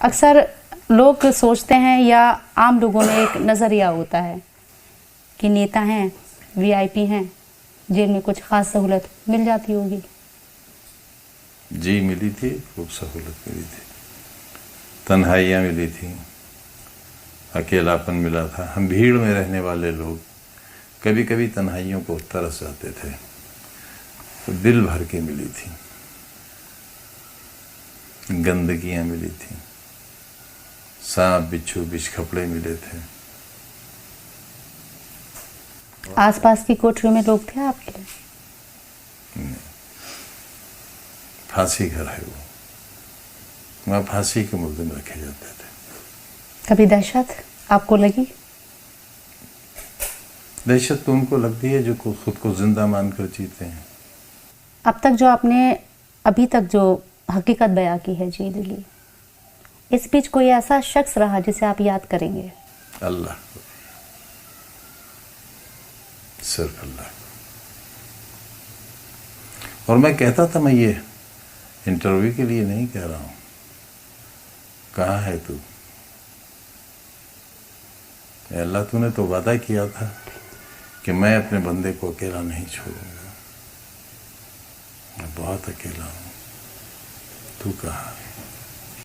اکثر لوگ سوچتے ہیں یا عام لوگوں میں ایک نظریہ ہوتا ہے کہ نیتا ہیں، وی آئی پی ہیں، جیل میں کچھ خاص سہولت مل جاتی ہوگی. جی ملی تھی، خوب سہولت ملی تھی، تنہائیاں ملی تھیں، اکیلاپن ملا تھا. ہم بھیڑ میں رہنے والے لوگ کبھی کبھی تنہائیوں کو ترس جاتے تھے، تو دل بھر کے ملی تھی. گندگیاں ملی تھیں، سانپ بچھو بچھ کپڑے ملے تھے. آس پاس کی کوٹریوں میں لوگ تھے آپ کے؟ پھانسی گھر ہے وہ، وہاں پھانسی کے ملزم رکھے جاتے تھے. کبھی دہشت آپ کو لگی؟ دہشت تو ان کو لگتی ہے جو خود کو زندہ مان کر جیتے ہیں. اب تک جو آپ نے ابھی تک جو حقیقت بیان کی ہے جیل کی، اس بیچ کوئی ایسا شخص رہا جسے آپ یاد کریں گے؟ اللہ کو، صرف اللہ کو. اور میں کہتا تھا، میں یہ انٹرویو کے لیے نہیں کہہ رہا ہوں، کہاں ہے تو؟ اے اللہ، تو نے تو وعدہ کیا تھا کہ میں اپنے بندے کو اکیلا نہیں چھوڑوں گا. میں بہت اکیلا ہوں، تو کہاں ہے؟